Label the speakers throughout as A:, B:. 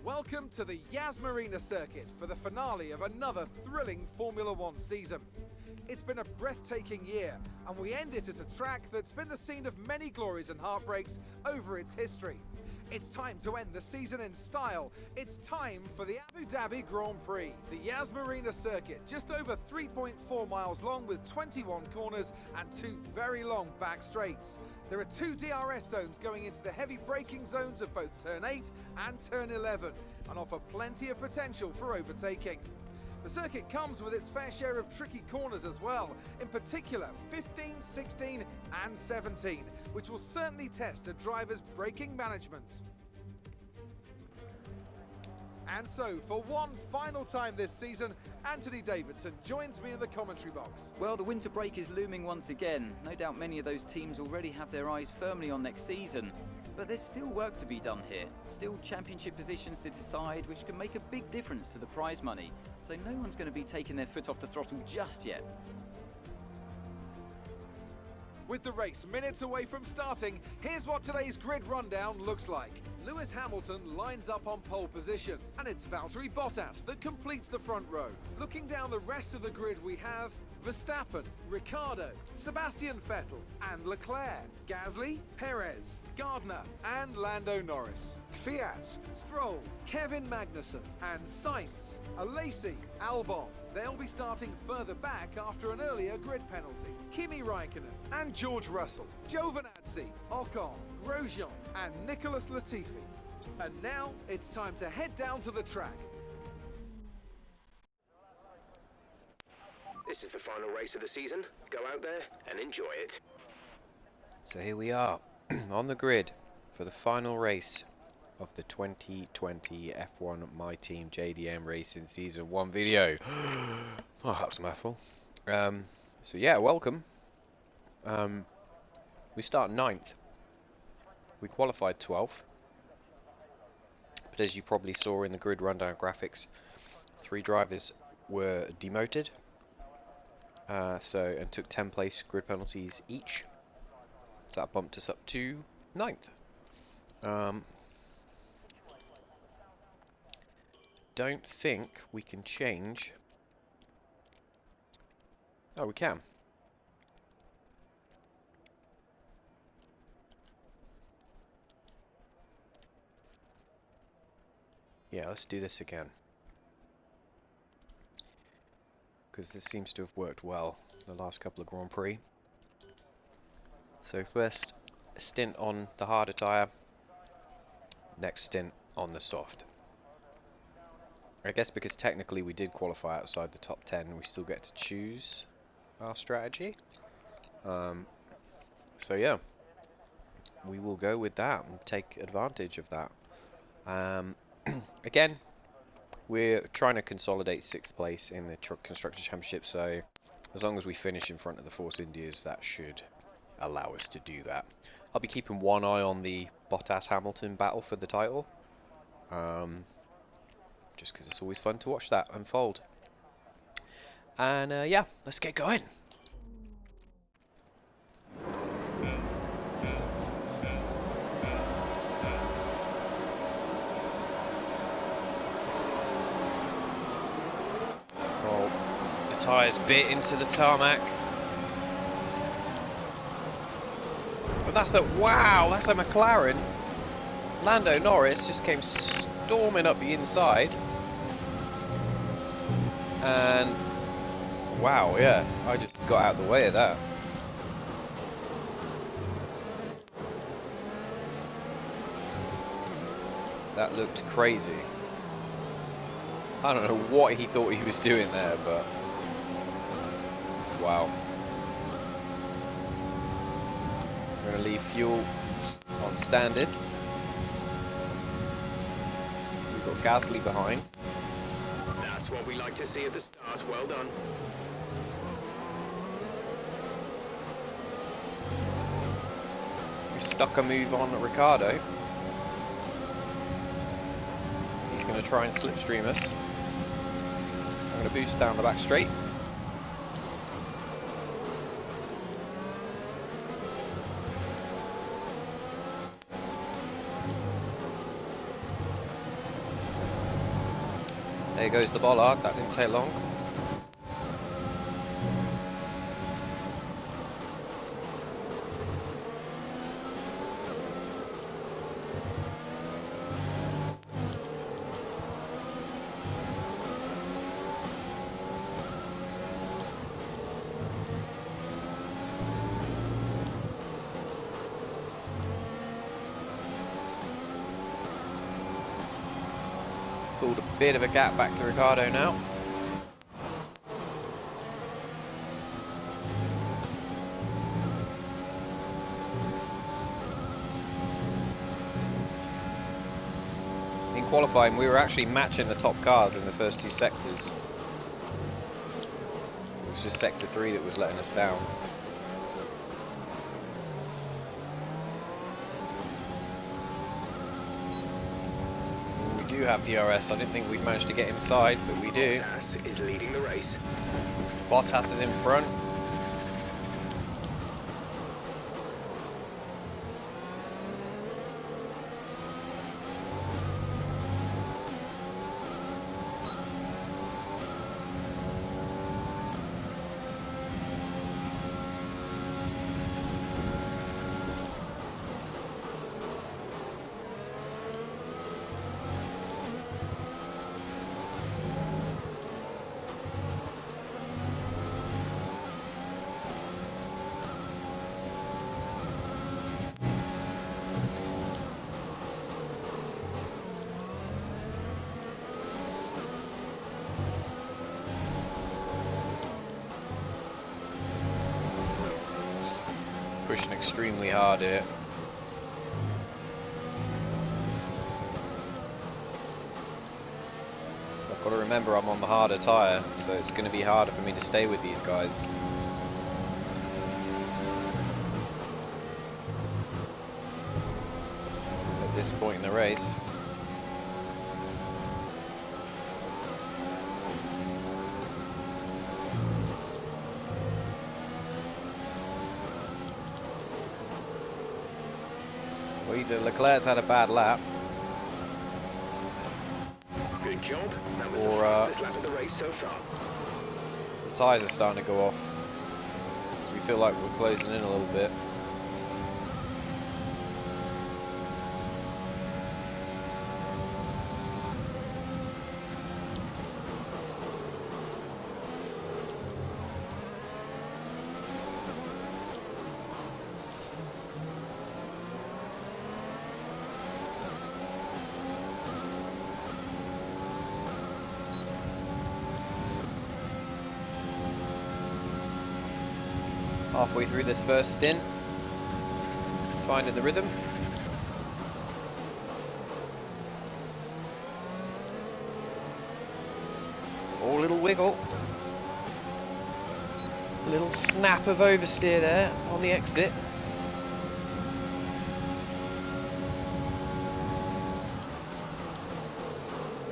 A: Welcome to the Yas Marina circuit for the finale of another thrilling Formula One season. It's been a breathtaking year, and we end it at a track that's been the scene of many glories and heartbreaks over its history. It's time to end the season in style. It's time for the Abu Dhabi Grand Prix. The Yas Marina circuit, just over 3.4 miles long with 21 corners and 2 very long back straights. There are 2 DRS zones going into the heavy braking zones of both turn 8 and turn 11 and offer plenty of potential for overtaking. The circuit comes with its fair share of tricky corners as well, in particular 15, 16 and 17, which will certainly test a driver's braking management. And so, for one final time this season, Anthony Davidson joins me in the commentary box.
B: Well, the winter break is looming once again. No doubt many of those teams already have their eyes firmly on next season. But there's still work to be done here. Still championship positions to decide, which can make a big difference to the prize money. So no one's going to be taking their foot off the throttle just yet.
A: With the race minutes away from starting, here's what today's grid rundown looks like. Lewis Hamilton lines up on pole position, and it's Valtteri Bottas that completes the front row. Looking down the rest of the grid, we have Verstappen, Ricciardo, Sebastian Vettel and Leclerc, Gasly, Perez, Gardner and Lando Norris, Kvyat, Stroll, Kevin Magnussen and Sainz, Alesi, Albon. They'll be starting further back after an earlier grid penalty. Kimi Raikkonen and George Russell, Giovinazzi, Ocon, Grosjean and Nicholas Latifi. And now it's time to head down to the track.
C: This is the final race of the season. Go out there and enjoy it.
D: So here we are on the grid for the final race of the 2020 F1 My Team JDM Racing Season 1 video. Oh, that was a mouthful. So yeah, welcome. We start 9th. We qualified 12th. But as you probably saw in the grid rundown graphics, 3 drivers were demoted. And took 10 place grid penalties each. So that bumped us up to 9th. Don't think we can change. Oh, we can. Yeah, let's do this again. Because this seems to have worked well the last couple of Grand Prix. So first stint on the harder tyre, next stint on the soft. I guess because technically we did qualify outside the top 10, we still get to choose our strategy. So yeah, we will go with that and take advantage of that. Again, we're trying to consolidate 6th place in the Constructors' Championship, so as long as we finish in front of the Force Indias, that should allow us to do that. I'll be keeping one eye on the Bottas-Hamilton battle for the title, just because it's always fun to watch that unfold. And yeah, let's get going. Tyres bit into the tarmac. But that's a wow, that's a McLaren. Lando Norris just came storming up the inside. And wow, yeah, I just got out of the way of that. That looked crazy. I don't know what he thought he was doing there, but wow. We're going to leave fuel on standard. We've got Gasly behind.
C: That's what we like to see at the start. Well done.
D: We stuck a move on Ricciardo. He's going to try and slipstream us. I'm going to boost down the back straight. There goes the bollard, that didn't take long. Pulled a bit of a gap back to Ricardo now. In qualifying, we were actually matching the top cars in the first two sectors. It was just sector 3 that was letting us down. We do have DRS. I didn't think we'd manage to get inside, but we do.
C: Bottas is leading the race.
D: Bottas is in front. Pushing extremely hard here. I've got to remember I'm on the harder tyre, so it's going to be harder for me to stay with these guys. At this point in the race. Well, either Leclerc's had a bad lap,
C: Good job. That was the
D: Or,
C: fastest lap of the race so far.
D: the tyres are starting to go off. So we feel like we're closing in a little bit. Halfway through this first stint, finding the rhythm. Oh, a little wiggle. A little snap of oversteer there on the exit.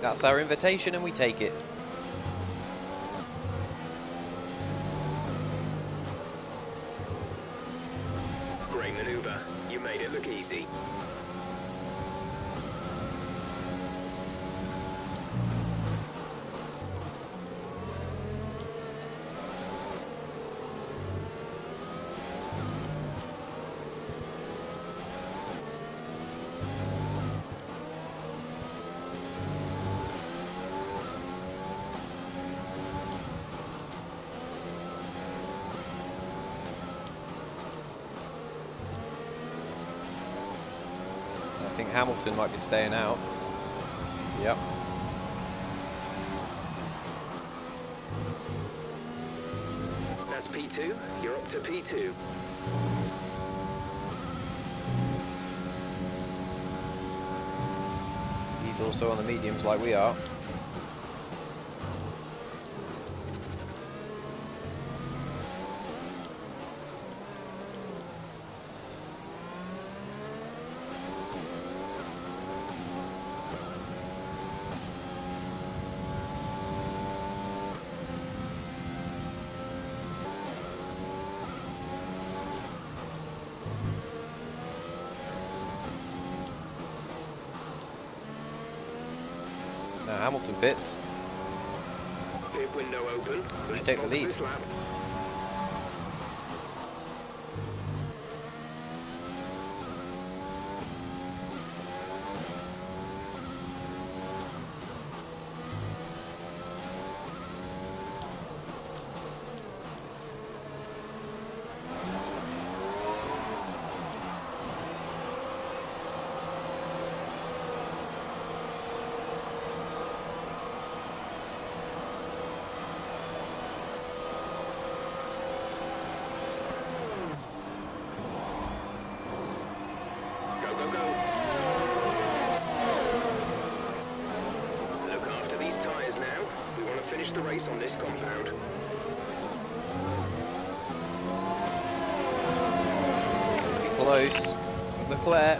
D: That's our invitation and we take it.
C: Great maneuver. You made it look easy.
D: I think Hamilton might be staying out. Yep.
C: That's P2. You're up to P2.
D: He's also on the mediums like we are. Now Hamilton pits.
C: pit window open. Let's
D: take the
C: box
D: lead.
C: this lap. Go, go, go. Look after these tyres now. We want to finish the race on this compound.
D: It's going to be close. Leclerc.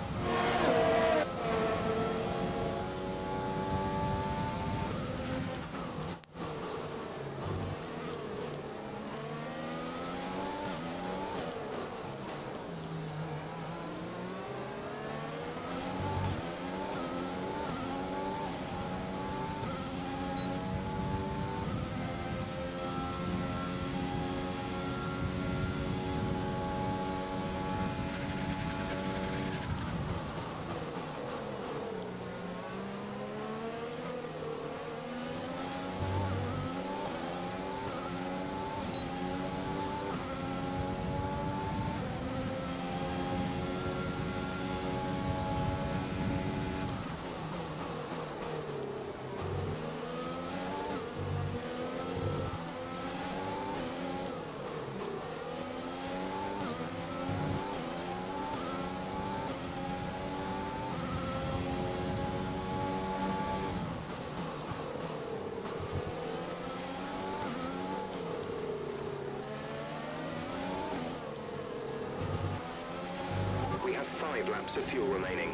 C: We have 5 laps of fuel remaining.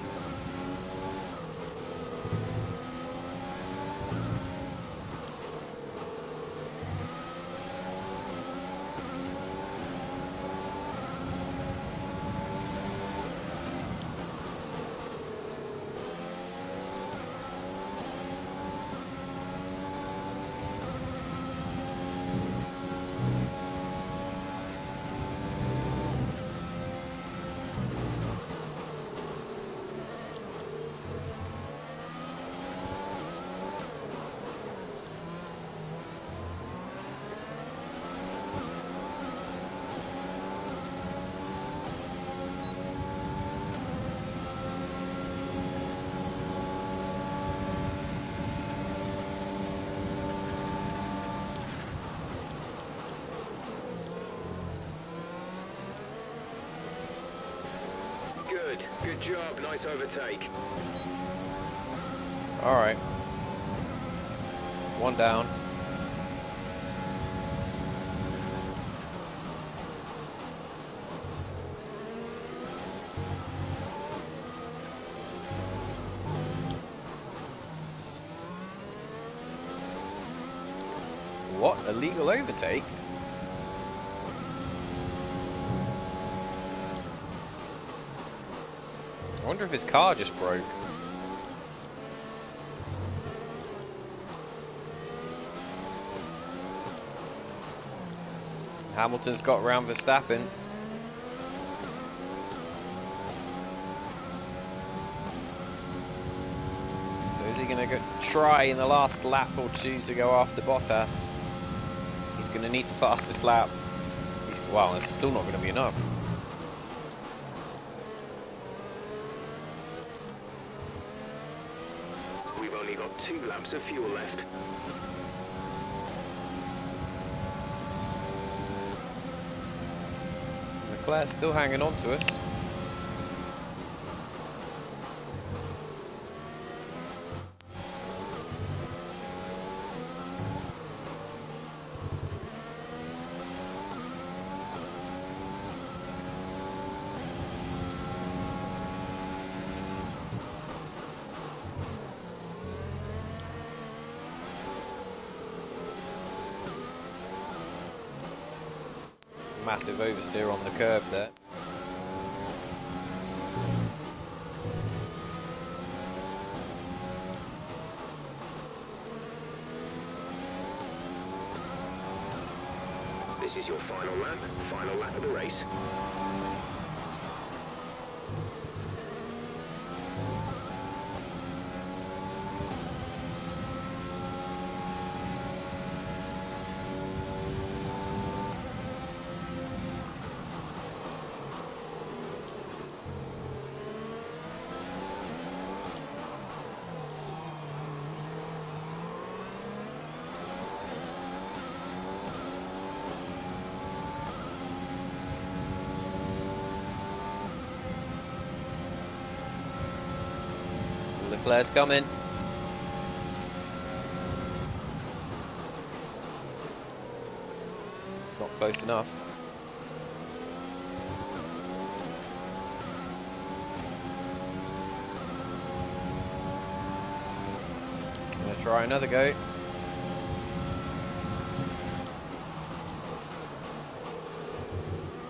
C: Good. Good job. Nice overtake.
D: Alright. One down. What? Illegal overtake? I wonder if his car just broke. Hamilton's got round Verstappen. So is he going to try in the last lap or two to go after Bottas? He's going to need the fastest lap. Well, it's still not going to be enough.
C: We've only got 2 laps of fuel left.
D: Leclerc's still hanging on to us. Massive oversteer on the curb there.
C: This is your final lap of the race.
D: Leclerc's coming. It's not close enough. It's going to try another go.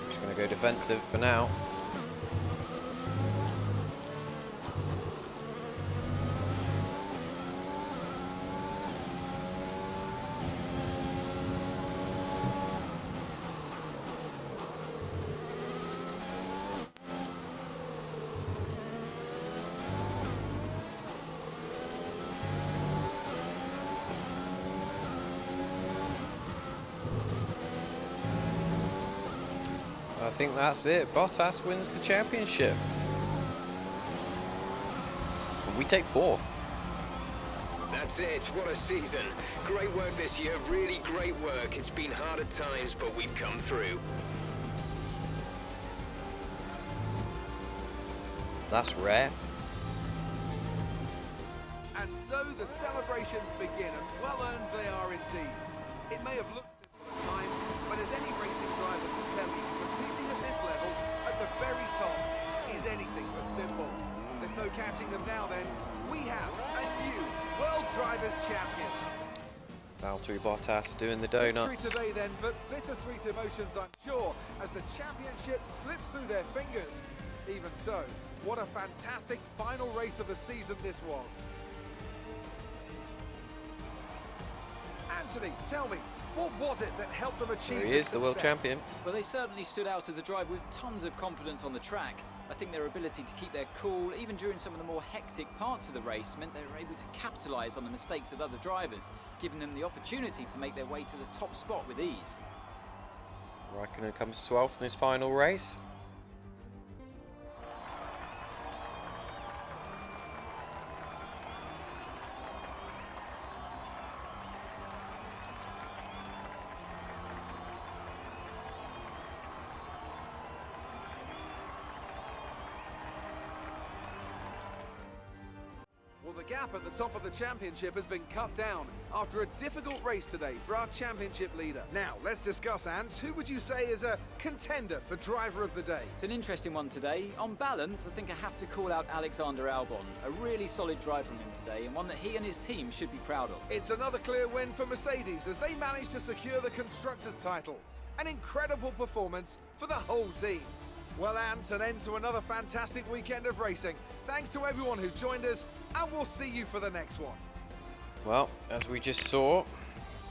D: Just going to go defensive for now. I think that's it. Bottas wins the championship. And we take 4th.
C: That's it. What a season. Great work this year. Really great work. It's been hard at times, but we've come through.
D: That's rare.
A: And so the celebrations begin, and well earned they are indeed. It may have looked simple at times, but as any racing driver can tell you, competing at this level, at the very top, is anything but simple. There's no catching them now then. We have a new World Drivers' Champion.
D: Valtteri Bottas doing the donuts.
A: Victory today then, but bittersweet emotions I'm sure, as the championship slips through their fingers. Even so, what a fantastic final race of the season this was. Anthony, tell me, what was it that helped them achieve
D: There he
A: this
D: is, the world
A: success?
D: champion.
B: Well, they certainly stood out as a drive with tons of confidence on the track. I think their ability to keep their cool, even during some of the more hectic parts of the race, meant they were able to capitalise on the mistakes of other drivers, giving them the opportunity to make their way to the top spot with ease.
D: Raikkonen comes 12th in his final race.
A: Well, the gap at the top of the championship has been cut down after a difficult race today for our championship leader. Now, let's discuss, Ant. Who would you say is a contender for driver of the day?
B: It's an interesting one today. On balance, I think I have to call out Alexander Albon. A really solid drive from him today, and one that he and his team should be proud of.
A: It's another clear win for Mercedes as they managed to secure the Constructors' title. An incredible performance for the whole team. Well, Ant, an end to another fantastic weekend of racing. Thanks to everyone who joined us, and we'll see you for the next one.
D: Well, as we just saw,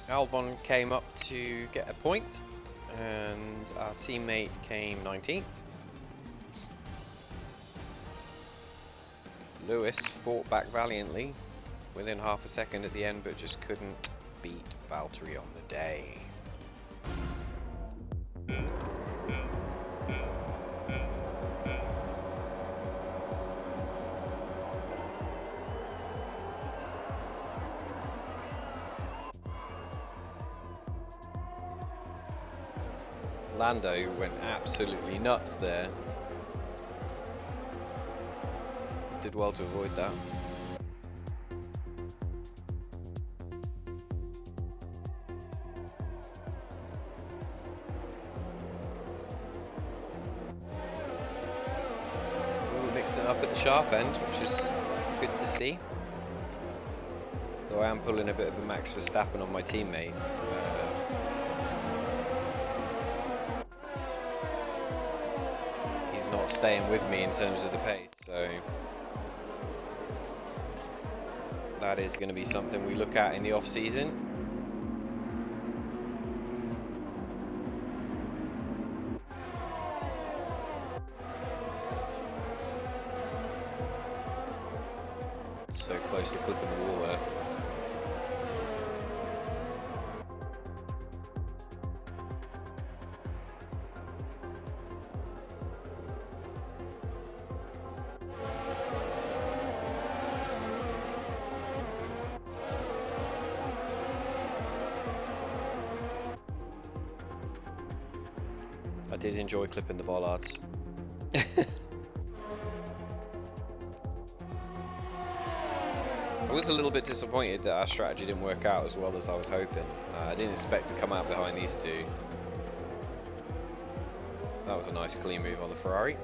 D: Albon came up to get a point, and our teammate came 19th. Lewis fought back valiantly within half a second at the end, but just couldn't beat Valtteri on the day. Lando went absolutely nuts there. Did well to avoid that. We're mixing it up at the sharp end, which is good to see. Though I am pulling a bit of a Max Verstappen on my teammate. Not staying with me in terms of the pace, so that is going to be something we look at in the off season. So close to clipping the wall there. I did enjoy clipping the bollards. I was a little bit disappointed that our strategy didn't work out as well as I was hoping. I didn't expect to come out behind these two. That was a nice clean move on the Ferrari.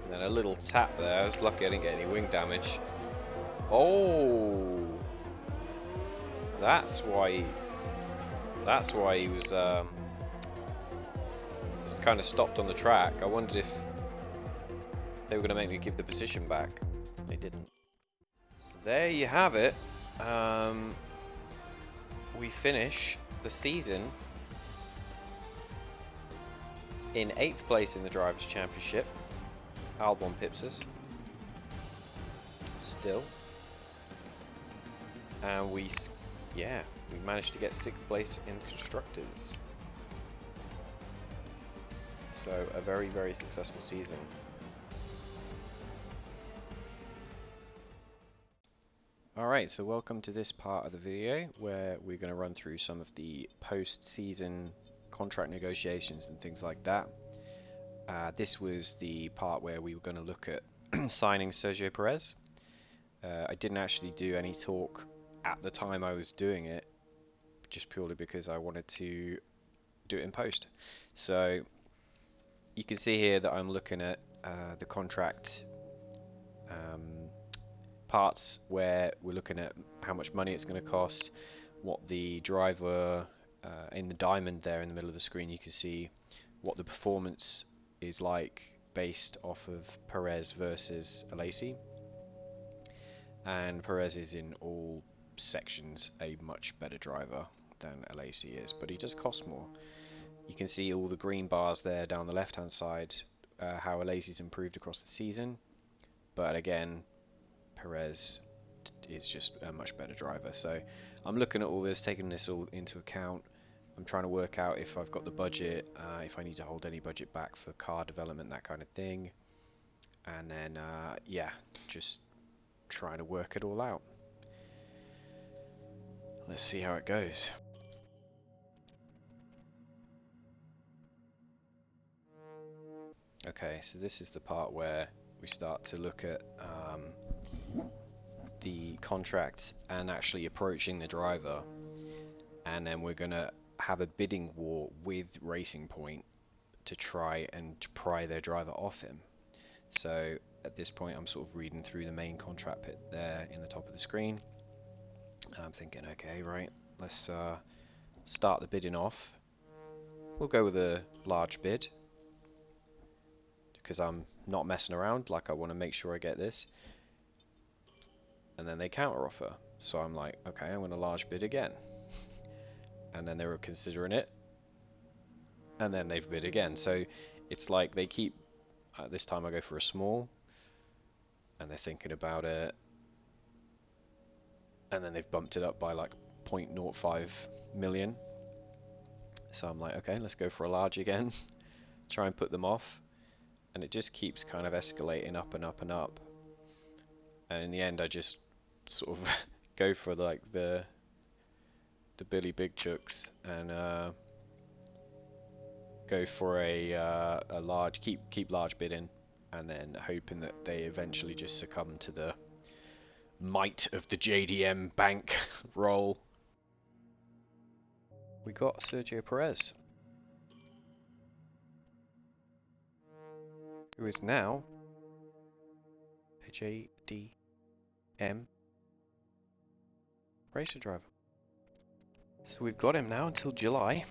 D: And then a little tap there. I was lucky I didn't get any wing damage. Oh! That's why he was kind of stopped on the track. I wondered if they were going to make me give the position back. They didn't. So there you have it. We finish the season in 8th place in the Drivers' Championship. Albon pips us. Still. And we managed to get 6th place in Constructors. So a very, very successful season. Alright, so welcome to this part of the video where we're going to run through some of the post-season contract negotiations and things like that. This was the part where we were going to look at signing Sergio Perez. I didn't actually do any talk at the time I was doing it, just purely because I wanted to do it in post. So you can see here that I'm looking at the contract parts where we're looking at how much money it's going to cost, what the driver in the diamond there in the middle of the screen, you can see what the performance is like based off of Perez versus Alesi. And Perez is in all sections a much better driver than Alesi is, but he does cost more. You can see all the green bars there down the left hand side, how Alesi's improved across the season, but again Perez is just a much better driver. So I'm looking at all this, taking this all into account. I'm trying to work out if I've got the budget, if I need to hold any budget back for car development, that kind of thing, and then yeah, just trying to work it all out. Let's see how it goes. Okay, so this is the part where we start to look at the contract and actually approaching the driver, and then we're going to have a bidding war with Racing Point to try and pry their driver off him. So at this point I'm sort of reading through the main contract bit there in the top of the screen, and I'm thinking, okay, right, let's start the bidding off. We'll go with a large bid because I'm not messing around, like I want to make sure I get this. And then they counter offer, so I'm like, okay, I'm going to large bid again. And then they were considering it, and then they've bid again. So it's like they keep, this time I go for a small, and they're thinking about it, and then they've bumped it up by like 0.05 million. So I'm like, okay, let's go for a large again, try and put them off, and it just keeps kind of escalating up and up and up. And in the end I just sort of go for like the Billy Big Chucks and go for a large, keep large bidding, and then hoping that they eventually just succumb to the might of the JDM bank roll. We got Sergio Perez, who is now a JDM racer driver. So we've got him now until July.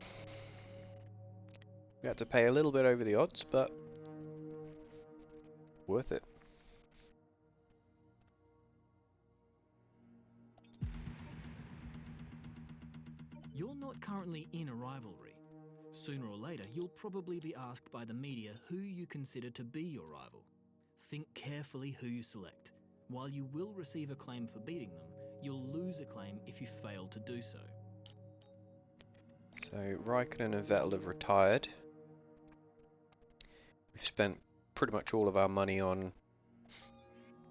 D: We had to pay a little bit over the odds, but worth it.
E: You're not currently in a rivalry, Sooner or later, you'll probably be asked by the media who you consider to be your rival. Think carefully who you select. While you will receive acclaim for beating them, you'll lose acclaim if you fail to do so.
D: So Raikkonen and Vettel have retired. We've spent pretty much all of our money on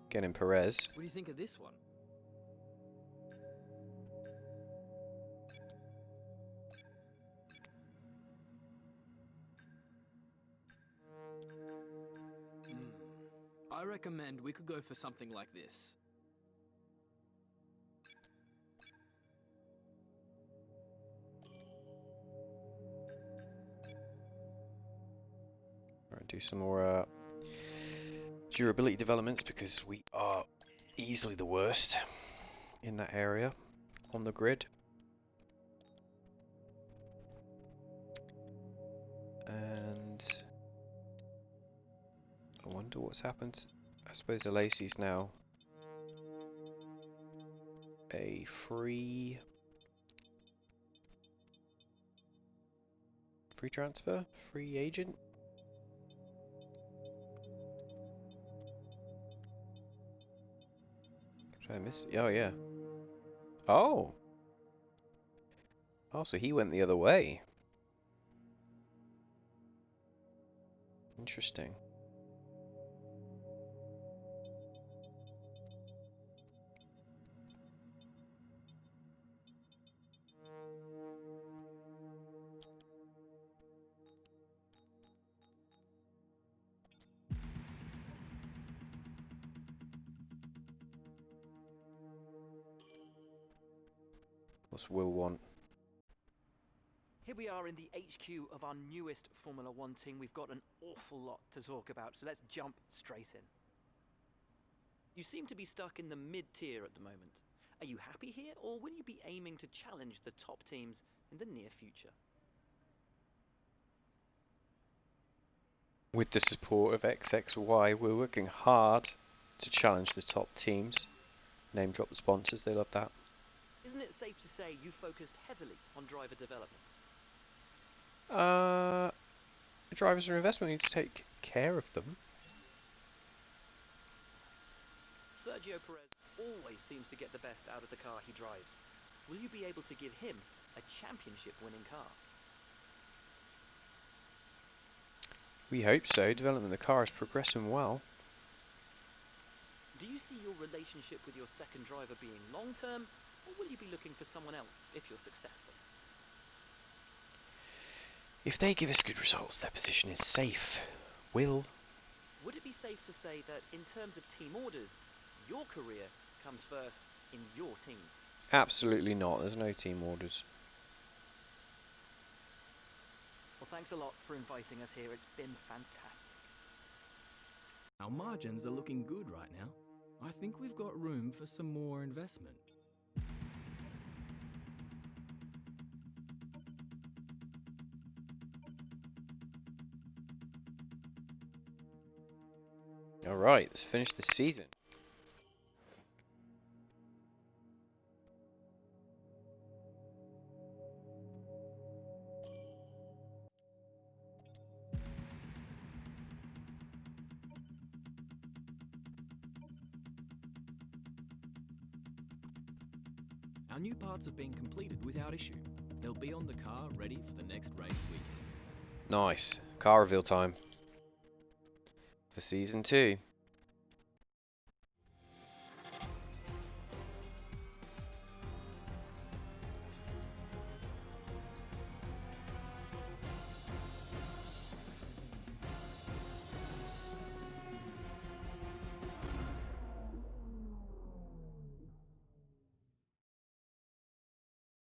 D: getting Perez.
E: What do you think of this one? I recommend we could go for something like this.
D: Right, do some more durability developments because we are easily the worst in that area on the grid. And I wonder what's happened. I suppose the Lacey's now a free transfer, free agent. Did I miss? Oh yeah. Oh. Oh, so he went the other way. Interesting. What's Will want?
F: Here we are in the HQ of our newest Formula One team. We've got an awful lot to talk about, so let's jump straight in. You seem to be stuck in the mid-tier at the moment. Are you happy here, or will you be aiming to challenge the top teams in the near future?
D: With the support of XXY, we're working hard to challenge the top teams. Name drop the sponsors, they love that.
F: Isn't it safe to say you focused heavily on driver development?
D: Drivers are investment, we need to take care of them.
F: Sergio Perez always seems to get the best out of the car he drives. Will you be able to give him a championship-winning car?
D: We hope so. Development of the car is progressing well.
F: Do you see your relationship with your second driver being long-term, or will you be looking for someone else if you're successful?
D: If they give us good results, their position is safe. Will.
F: Would it be safe to say that in terms of team orders, your career comes first in your team?
D: Absolutely not. There's no team orders.
F: Well, thanks a lot for inviting us here. It's been fantastic.
E: Our margins are looking good right now. I think we've got room for some more investment.
D: Alright, let's finish the season.
E: Our new parts have been completed without issue. They'll be on the car ready for the next race weekend.
D: Nice. Car reveal time. For season 2.